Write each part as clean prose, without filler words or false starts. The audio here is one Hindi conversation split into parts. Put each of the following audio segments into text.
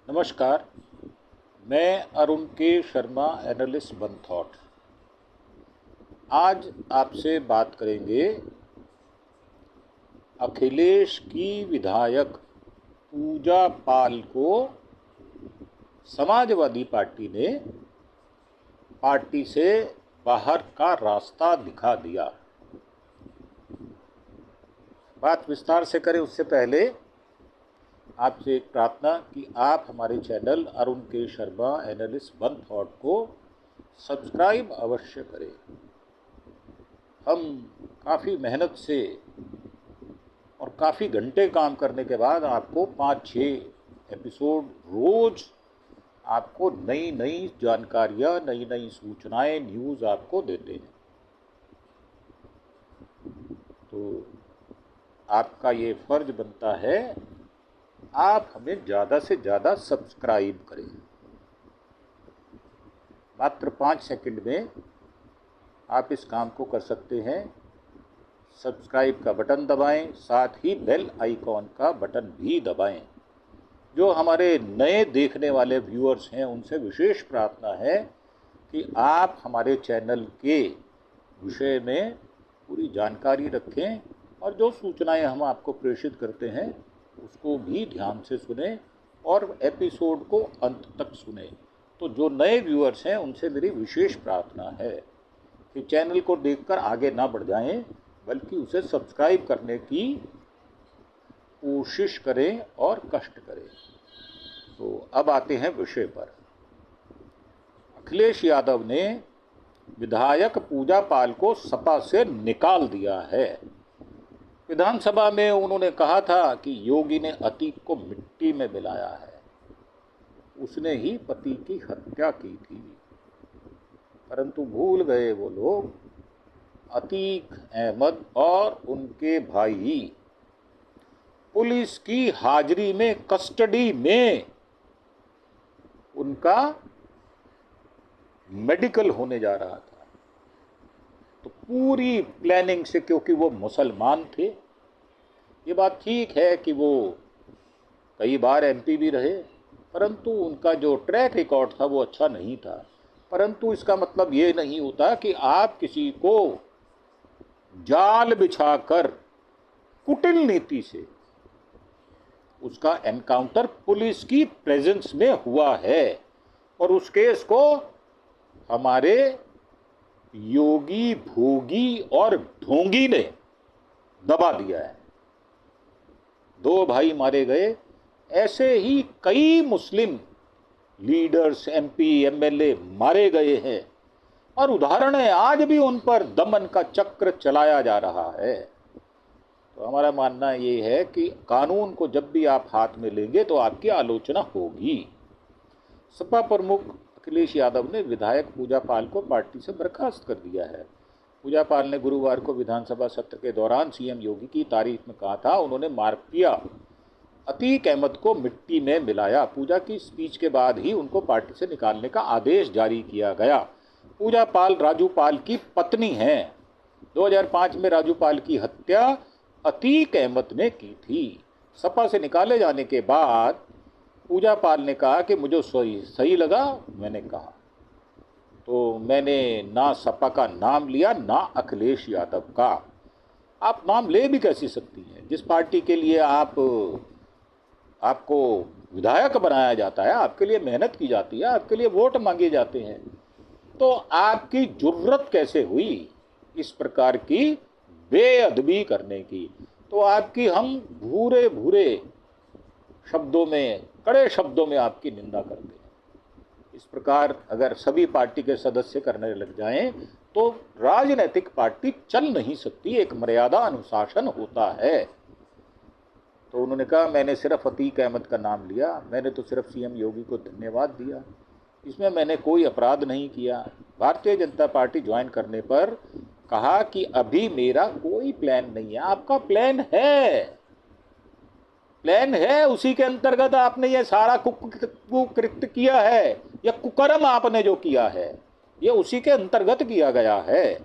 नमस्कार। मैं अरुण के शर्मा, एनालिस्ट वन थॉट। आज आपसे बात करेंगे अखिलेश की विधायक पूजा पाल को समाजवादी पार्टी ने पार्टी से बाहर का रास्ता दिखा दिया। बात विस्तार से करें उससे पहले आपसे एक प्रार्थना कि आप हमारे चैनल अरुण के शर्मा, एनालिस्ट वन थॉट को सब्सक्राइब अवश्य करें। हम काफ़ी मेहनत से और काफ़ी घंटे काम करने के बाद आपको 5-6 एपिसोड रोज़ आपको नई नई जानकारियाँ, नई नई सूचनाएं, न्यूज़ आपको देते हैं। तो आपका ये फ़र्ज बनता है आप हमें ज़्यादा से ज़्यादा सब्सक्राइब करें। मात्र 5 सेकंड में आप इस काम को कर सकते हैं। सब्सक्राइब का बटन दबाएं, साथ ही बेल आइकॉन का बटन भी दबाएं। जो हमारे नए देखने वाले व्यूअर्स हैं उनसे विशेष प्रार्थना है कि आप हमारे चैनल के विषय में पूरी जानकारी रखें और जो सूचनाएं हम आपको प्रेषित करते हैं उसको भी ध्यान से सुने और एपिसोड को अंत तक सुने। तो जो नए व्यूअर्स हैं उनसे मेरी विशेष प्रार्थना है कि चैनल को देखकर आगे ना बढ़ जाएं, बल्कि उसे सब्सक्राइब करने की कोशिश करें और कष्ट करें। तो अब आते हैं विषय पर। अखिलेश यादव ने विधायक पूजा पाल को सपा से निकाल दिया है। विधानसभा में उन्होंने कहा था कि योगी ने अतीक को मिट्टी में मिलाया है, उसने ही पति की हत्या की थी। परंतु भूल गए वो लोग अतीक अहमद और उनके भाई पुलिस की हाजिरी में, कस्टडी में उनका मेडिकल होने जा रहा था। तो पूरी प्लानिंग से, क्योंकि वो मुसलमान थे, ये बात ठीक है कि वो कई बार एमपी भी रहे, परंतु उनका जो ट्रैक रिकॉर्ड था वो अच्छा नहीं था। परंतु इसका मतलब ये नहीं होता कि आप किसी को जाल बिछाकर कुटिल नीति से, उसका एनकाउंटर पुलिस की प्रेजेंस में हुआ है और उस केस को हमारे योगी, भोगी और ढोंगी ने दबा दिया है। 2 भाई मारे गए, ऐसे ही कई मुस्लिम लीडर्स, एमपी, एमएलए मारे गए हैं और उदाहरण है, आज भी उन पर दमन का चक्र चलाया जा रहा है। तो हमारा मानना ये है कि कानून को जब भी आप हाथ में लेंगे तो आपकी आलोचना होगी। सपा प्रमुख अखिलेश यादव ने विधायक पूजा पाल को पार्टी से बर्खास्त कर दिया है। पूजा पाल ने गुरुवार को विधानसभा सत्र के दौरान सीएम योगी की तारीफ में कहा था, उन्होंने माफिया अतीक अहमद को मिट्टी में मिलाया। पूजा की स्पीच के बाद ही उनको पार्टी से निकालने का आदेश जारी किया गया। पूजा पाल राजू पाल की पत्नी हैं। 2005 में राजू पाल की हत्या अतीक अहमद ने की थी। सपा से निकाले जाने के बाद पूजा पाल ने कहा कि मुझे सही लगा, मैंने कहा। तो मैंने ना सपा का नाम लिया, ना अखिलेश यादव का। आप नाम ले भी कैसी सकती हैं? जिस पार्टी के लिए आपको विधायक बनाया जाता है, आपके लिए मेहनत की जाती है, आपके लिए वोट मांगे जाते हैं, तो आपकी जुर्रत कैसे हुई इस प्रकार की बेअदबी करने की? तो आपकी हम भूरे भूरे शब्दों में, कड़े शब्दों में आपकी निंदा करते हैं। इस प्रकार अगर सभी पार्टी के सदस्य करने लग जाएं तो राजनीतिक पार्टी चल नहीं सकती। एक मर्यादा, अनुशासन होता है। तो उन्होंने कहा, मैंने सिर्फ अतीक अहमद का नाम लिया, मैंने तो सिर्फ सीएम योगी को धन्यवाद दिया, इसमें मैंने कोई अपराध नहीं किया। भारतीय जनता पार्टी ज्वाइन करने पर कहा कि अभी मेरा कोई प्लान नहीं है। आपका प्लान है, प्लान है, उसी के अंतर्गत आपने ये सारा कुकृत्य किया है, या कुकर्म आपने जो किया है ये उसी के अंतर्गत किया गया है।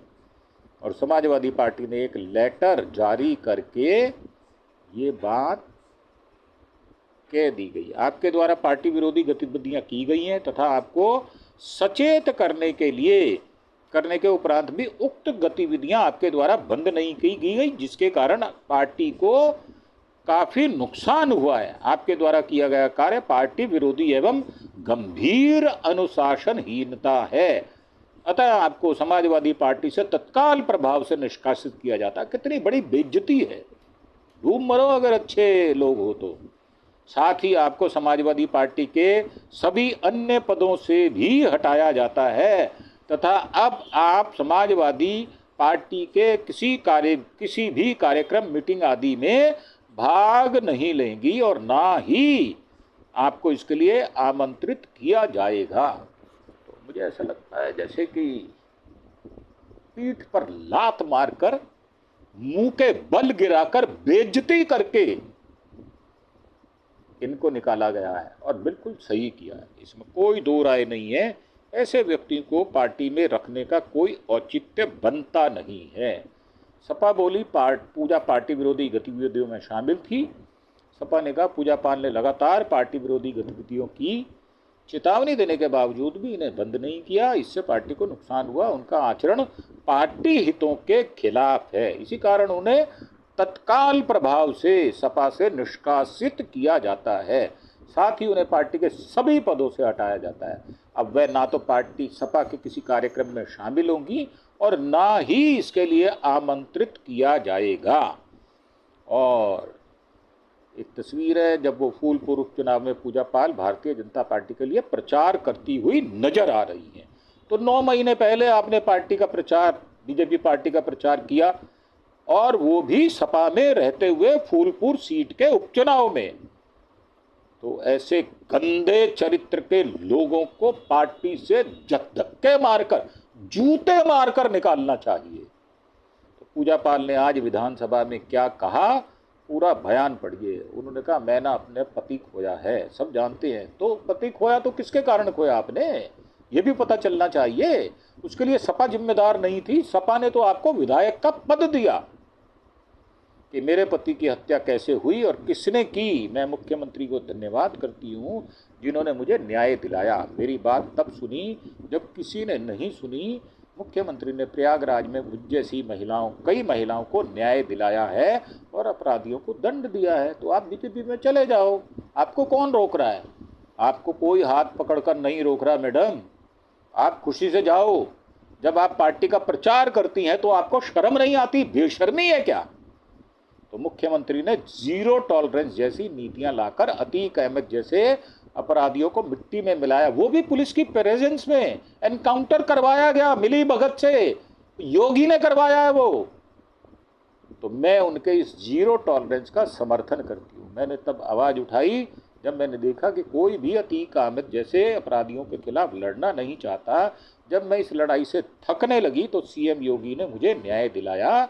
और समाजवादी पार्टी ने एक लेटर जारी करके ये बात कह दी गई, आपके द्वारा पार्टी विरोधी गतिविधियां की गई हैं तथा आपको सचेत करने के उपरांत भी उक्त गतिविधियां आपके द्वारा बंद नहीं की गई, जिसके कारण पार्टी को काफी नुकसान हुआ है। आपके द्वारा किया गया कार्य पार्टी विरोधी एवं गंभीर अनुशासनहीनता है, अतः आपको समाजवादी पार्टी से तत्काल प्रभाव से निष्कासित किया जाता है। कितनी बड़ी बेइज्जती है, डूब मरो अगर अच्छे लोग हो तो। साथ ही आपको समाजवादी पार्टी के सभी अन्य पदों से भी हटाया जाता है तथा अब आप समाजवादी पार्टी के किसी भी कार्यक्रम, मीटिंग आदि में भाग नहीं लेंगी और ना ही आपको इसके लिए आमंत्रित किया जाएगा। तो मुझे ऐसा लगता है जैसे कि पीठ पर लात मारकर, मुंह के बल गिराकर, बेइज्जती करके इनको निकाला गया है और बिल्कुल सही किया है, इसमें कोई दो राय नहीं है। ऐसे व्यक्ति को पार्टी में रखने का कोई औचित्य बनता नहीं है। सपा बोली पूजा पार्टी विरोधी गतिविधियों में शामिल थी। सपा ने कहा पूजा पाल ने लगातार पार्टी विरोधी गतिविधियों की चेतावनी देने के बावजूद भी इन्हें बंद नहीं किया, इससे पार्टी को नुकसान हुआ। उनका आचरण पार्टी हितों के खिलाफ है, इसी कारण उन्हें तत्काल प्रभाव से सपा से निष्कासित किया जाता है। साथ ही उन्हें पार्टी के सभी पदों से हटाया जाता है। अब वह ना तो पार्टी सपा के किसी कार्यक्रम में शामिल होंगी और ना ही इसके लिए आमंत्रित किया जाएगा। और एक तस्वीर है जब वो फूलपुर उपचुनाव में पूजा पाल भारतीय जनता पार्टी के लिए प्रचार करती हुई नजर आ रही हैं। तो 9 महीने पहले आपने पार्टी का प्रचार, बीजेपी पार्टी का प्रचार किया और वो भी सपा में रहते हुए फूलपुर सीट के उपचुनाव में। तो ऐसे गंदे चरित्र के लोगों को पार्टी से धक्के मारकर, जूते मारकर निकालना चाहिए। तो पूजा पाल ने आज विधानसभा में क्या कहा, पूरा बयान पढ़िए। उन्होंने कहा मैं ना अपने पति खोया है, सब जानते हैं। तो पति खोया तो किसके कारण खोया आपने, ये भी पता चलना चाहिए। उसके लिए सपा जिम्मेदार नहीं थी, सपा ने तो आपको विधायक का पद दिया। कि मेरे पति की हत्या कैसे हुई और किसने की, मैं मुख्यमंत्री को धन्यवाद करती हूँ जिन्होंने मुझे न्याय दिलाया। मेरी बात तब सुनी जब किसी ने नहीं सुनी। मुख्यमंत्री ने प्रयागराज में मुझ जैसी कई महिलाओं को न्याय दिलाया है और अपराधियों को दंड दिया है। तो आप बीजेपी में चले जाओ, आपको कौन रोक रहा है? आपको कोई हाथ पकड़कर नहीं रोक रहा मैडम, आप खुशी से जाओ। जब आप पार्टी का प्रचार करती हैं तो आपको शर्म नहीं आती, बेशर्मी है क्या? तो मुख्यमंत्री ने जीरो टॉलरेंस जैसी नीतियां लाकर अतीक अहमद जैसे अपराधियों को मिट्टी में मिलाया, वो भी पुलिस की प्रेजेंस में एनकाउंटर करवाया गया, मिली भगत से, योगी ने करवाया है वो। तो मैं उनके इस जीरो टॉलरेंस का समर्थन करती हूँ। मैंने तब आवाज़ उठाई जब मैंने देखा कि कोई भी अतीक अहमद जैसे अपराधियों के खिलाफ लड़ना नहीं चाहता। जब मैं इस लड़ाई से थकने लगी तो सीएम योगी ने मुझे न्याय दिलाया।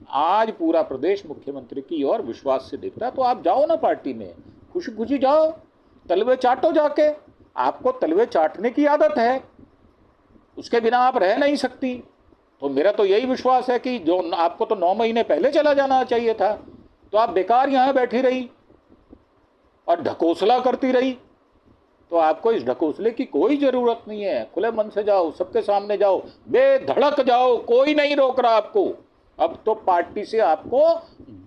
आज पूरा प्रदेश मुख्यमंत्री की ओर विश्वास से देखता है। तो आप जाओ ना पार्टी में, खुशी खुशी जाओ, तलवे चाटो जाके। आपको तलवे चाटने की आदत है, उसके बिना आप रह नहीं सकती। तो मेरा तो यही विश्वास है कि जो आपको तो 9 महीने पहले चला जाना चाहिए था, तो आप बेकार यहाँ बैठी रही और ढकोसला करती रही। तो आपको इस ढकोसले की कोई जरूरत नहीं है। खुले मन से जाओ, सबके सामने जाओ, बेधड़क जाओ, कोई नहीं रोक रहा आपको। अब तो पार्टी से आपको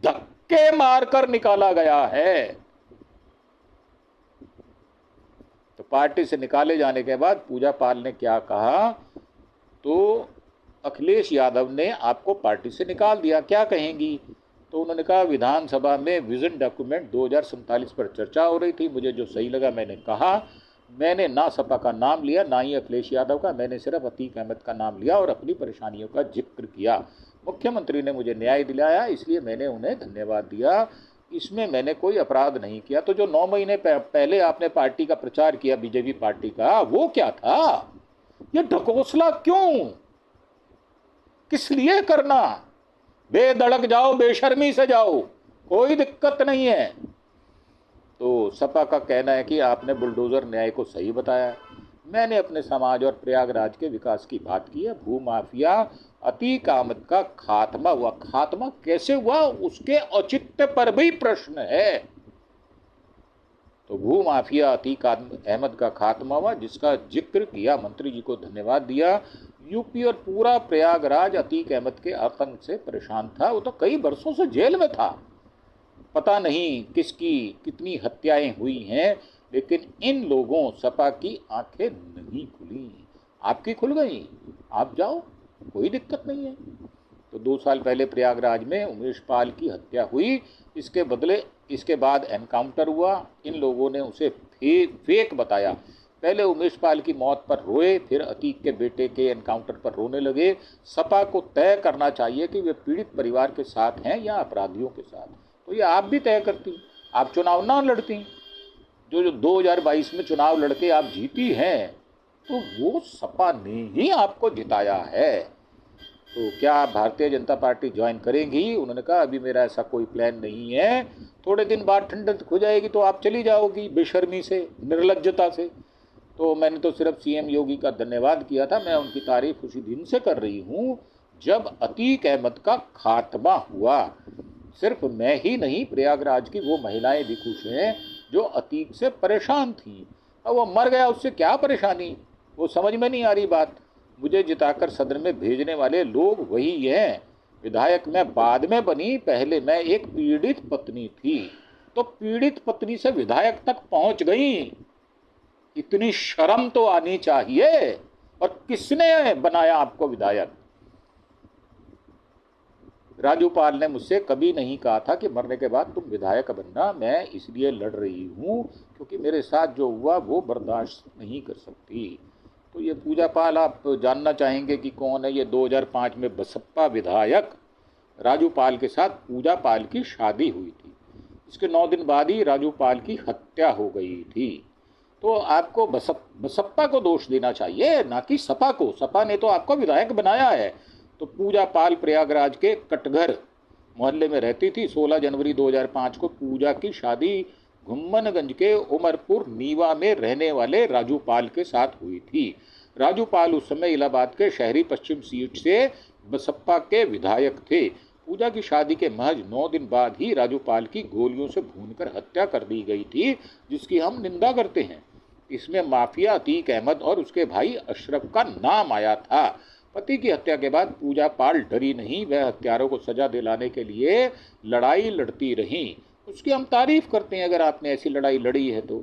धक्के मारकर निकाला गया है। तो पार्टी से निकाले जाने के बाद पूजा पाल ने क्या कहा, तो अखिलेश यादव ने आपको पार्टी से निकाल दिया, क्या कहेंगी? तो उन्होंने कहा विधानसभा में विजन डॉक्यूमेंट 2047 पर चर्चा हो रही थी, मुझे जो सही लगा मैंने कहा। मैंने ना सपा का नाम लिया ना ही अखिलेश यादव का, मैंने सिर्फ अतीक अहमद का नाम लिया और अपनी परेशानियों का जिक्र किया। मुख्यमंत्री ने मुझे न्याय दिलाया, इसलिए मैंने उन्हें धन्यवाद दिया। इसमें मैंने कोई अपराध नहीं किया। तो जो 9 महीने पहले आपने पार्टी का प्रचार किया, बीजेपी पार्टी का, वो क्या था? ये ढकोसला क्यों, किस लिए करना? बेधड़क जाओ, बेशर्मी से जाओ, कोई दिक्कत नहीं है। तो सपा का कहना है कि आपने बुलडोजर न्याय को सही बताया। मैंने अपने समाज और प्रयागराज के विकास की बात की है। भूमाफिया अतीक अहमद का खात्मा हुआ, खात्मा कैसे हुआ उसके औचित्य पर भी प्रश्न है। तो भू माफिया अतीक अहमद का खात्मा हुआ, जिसका जिक्र किया, मंत्री जी को धन्यवाद दिया। यूपी और पूरा प्रयागराज अतीक अहमद के आतंक से परेशान था। वो तो कई बरसों से जेल में था, पता नहीं किसकी कितनी हत्याएं हुई हैं, लेकिन इन लोगों सपा की आंखें नहीं खुली। आपकी खुल गई, आप जाओ, कोई दिक्कत नहीं है। तो 2 साल पहले प्रयागराज में उमेश पाल की हत्या हुई, इसके बाद एनकाउंटर हुआ। इन लोगों ने उसे फेक बताया। पहले उमेश पाल की मौत पर रोए, फिर अतीक के बेटे के एनकाउंटर पर रोने लगे। सपा को तय करना चाहिए कि वे पीड़ित परिवार के साथ हैं या अपराधियों के साथ। तो ये आप भी तय करती, आप चुनाव ना लड़ती। जो 2022 में चुनाव लड़के आप जीती हैं, तो वो सपा ने ही आपको जिताया है। तो क्या आप भारतीय जनता पार्टी ज्वाइन करेंगी? उन्होंने कहा अभी मेरा ऐसा कोई प्लान नहीं है, थोड़े दिन बाद ठंडक हो जाएगी तो आप चली जाओगी बेशर्मी से, निर्लज्जता से। तो मैंने तो सिर्फ सीएम योगी का धन्यवाद किया था। मैं उनकी तारीफ उसी दिन से कर रही हूँ जब अतीक अहमद का खात्मा हुआ। सिर्फ मैं ही नहीं, प्रयागराज की वो महिलाएं भी खुश हैं जो अतीक से परेशान थीं। अब वो मर गया, उससे क्या परेशानी, वो समझ में नहीं आ रही बात। मुझे जिताकर सदन में भेजने वाले लोग वही हैं। विधायक मैं बाद में बनी, पहले मैं एक पीड़ित पत्नी थी, तो पीड़ित पत्नी से विधायक तक पहुंच गई। इतनी शर्म तो आनी चाहिए। और किसने बनाया आपको विधायक? राजू पाल ने मुझसे कभी नहीं कहा था कि मरने के बाद तुम विधायक बनना। मैं इसलिए लड़ रही हूँ क्योंकि मेरे साथ जो हुआ वो बर्दाश्त नहीं कर सकती। तो ये पूजा पाल आप जानना चाहेंगे कि कौन है? ये 2005 में बसपा विधायक राजू पाल के साथ पूजा पाल की शादी हुई थी। इसके 9 दिन बाद ही राजू पाल की हत्या हो गई थी। तो आपको बसपा को दोष देना चाहिए, ना कि सपा को। सपा ने तो आपको विधायक बनाया है। तो पूजा पाल प्रयागराज के कटघर मोहल्ले में रहती थी। 16 जनवरी 2005 को पूजा की शादी घुम्मनगंज के उमरपुर नीवा में रहने वाले राजू पाल के साथ हुई थी। राजू पाल उस समय इलाहाबाद के शहरी पश्चिम सीट से बसपा के विधायक थे। पूजा की शादी के महज 9 दिन बाद ही राजू पाल की गोलियों से भूनकर हत्या कर दी गई थी, जिसकी हम निंदा करते हैं। इसमें माफिया अतीक अहमद और उसके भाई अशरफ का नाम आया था। पति की हत्या के बाद पूजा पाल डरी नहीं, वह हत्यारों को सजा दिलाने के लिए लड़ाई लड़ती रहीं। उसकी हम तारीफ करते हैं अगर आपने ऐसी लड़ाई लड़ी है तो।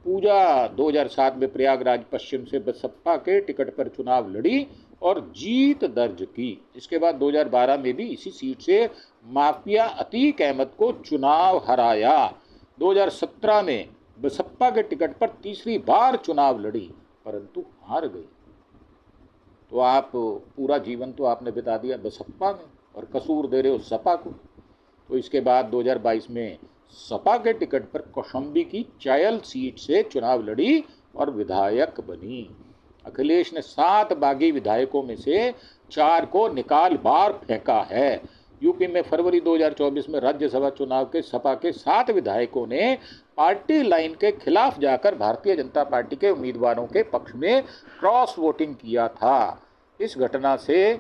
पूजा 2007 में प्रयागराज पश्चिम से बसपा के टिकट पर चुनाव लड़ी और जीत दर्ज की। इसके बाद 2012 में भी इसी सीट से माफिया अतीक अहमद को चुनाव हराया। 2017 में बसपा के टिकट पर तीसरी बार चुनाव लड़ी, परंतु हार गई। तो आप पूरा जीवन तो आपने बिता दिया बसपा में और कसूर दे रहे हो सपा को। तो इसके बाद 2022 में सपा के टिकट पर कौशाम्बी की चायल सीट से चुनाव लड़ी और विधायक बनी। अखिलेश ने 7 बागी विधायकों में से 4 को निकाल बार फेंका है। यूपी में फरवरी 2024 में राज्यसभा चुनाव के सपा के 7 विधायकों ने पार्टी लाइन के खिलाफ जाकर भारतीय जनता पार्टी के उम्मीदवारों के पक्ष में क्रॉस वोटिंग किया था। इस घटना से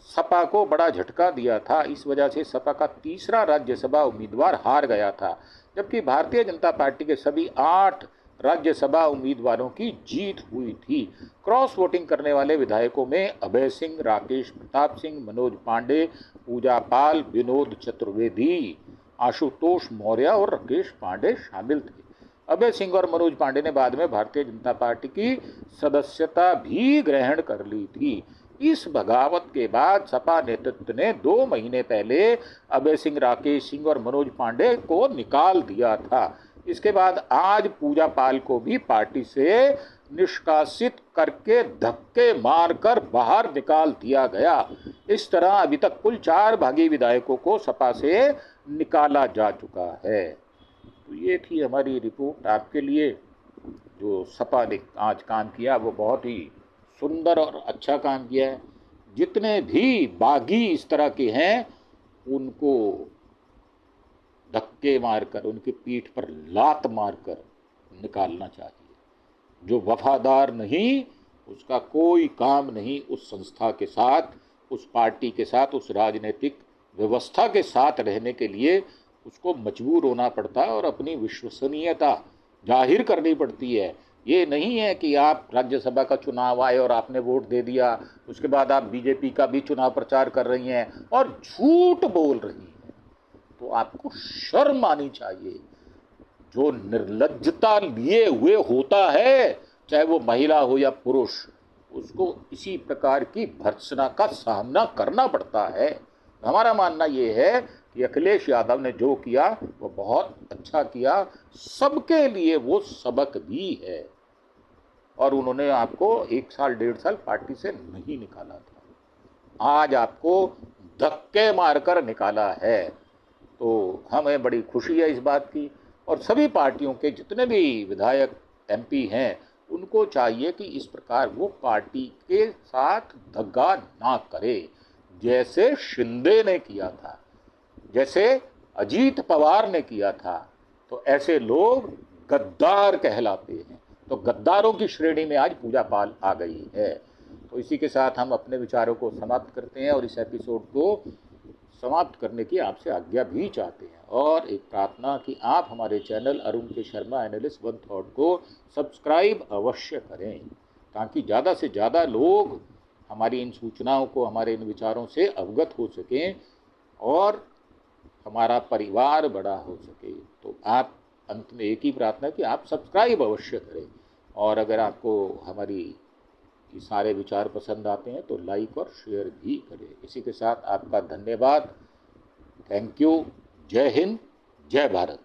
सपा को बड़ा झटका दिया था। इस वजह से सपा का तीसरा राज्यसभा उम्मीदवार हार गया था, जबकि भारतीय जनता पार्टी के सभी 8 राज्यसभा उम्मीदवारों की जीत हुई थी। क्रॉस वोटिंग करने वाले विधायकों में अभय सिंह, राकेश प्रताप सिंह, मनोज पांडे, पूजा पाल, विनोद चतुर्वेदी, आशुतोष मौर्य और राकेश पांडे शामिल थे। अभय सिंह और मनोज पांडे ने बाद में भारतीय जनता पार्टी की सदस्यता भी ग्रहण कर ली थी। इस बगावत के बाद सपा नेतृत्व ने 2 महीने पहले अभय सिंह, राकेश सिंह और मनोज पांडे को निकाल दिया था। इसके बाद आज पूजा पाल को भी पार्टी से निष्कासित करके धक्के मारकर बाहर निकाल दिया गया। इस तरह अभी तक कुल 4 बागी विधायकों को सपा से निकाला जा चुका है। तो ये थी हमारी रिपोर्ट आपके लिए। जो सपा ने आज काम किया वो बहुत ही सुंदर और अच्छा काम किया है। जितने भी बागी इस तरह के हैं उनको धक्के मारकर, उनकी पीठ पर लात मारकर निकालना चाहिए। जो वफादार नहीं, उसका कोई काम नहीं उस संस्था के साथ, उस पार्टी के साथ, उस राजनीतिक व्यवस्था के साथ रहने के लिए उसको मजबूर होना पड़ता है और अपनी विश्वसनीयता जाहिर करनी पड़ती है। ये नहीं है कि आप राज्यसभा का चुनाव आए और आपने वोट दे दिया, उसके बाद आप बीजेपी का भी चुनाव प्रचार कर रही हैं और झूठ बोल रही हैं। तो आपको शर्म आनी चाहिए। जो निर्लज्जता लिए हुए होता है, चाहे वो महिला हो या पुरुष, उसको इसी प्रकार की भर्त्सना का सामना करना पड़ता है। हमारा मानना ये है कि अखिलेश यादव ने जो किया वो बहुत अच्छा किया, सबके लिए वो सबक भी है। और उन्होंने आपको 1 साल 1.5 साल पार्टी से नहीं निकाला था, आज आपको धक्के मारकर निकाला है। तो हमें बड़ी खुशी है इस बात की। और सभी पार्टियों के जितने भी विधायक एमपी हैं, उनको चाहिए कि इस प्रकार वो पार्टी के साथ दगा ना करे, जैसे शिंदे ने किया था, जैसे अजीत पवार ने किया था। तो ऐसे लोग गद्दार कहलाते हैं। तो गद्दारों की श्रेणी में आज पूजा पाल आ गई है। तो इसी के साथ हम अपने विचारों को समाप्त करते हैं और इस एपिसोड को समाप्त करने की आपसे आज्ञा भी चाहते हैं। और एक प्रार्थना कि आप हमारे चैनल अरुण के शर्मा एनालिस्ट वन थॉट को सब्सक्राइब अवश्य करें, ताकि ज़्यादा से ज़्यादा लोग हमारी इन सूचनाओं को, हमारे इन विचारों से अवगत हो सकें और हमारा परिवार बड़ा हो सके। तो आप अंत में एक ही प्रार्थना कि आप सब्सक्राइब अवश्य करें। और अगर आपको हमारी ये सारे विचार पसंद आते हैं तो लाइक और शेयर भी करें। इसी के साथ आपका धन्यवाद। Thank you. जय हिंद, जय भारत।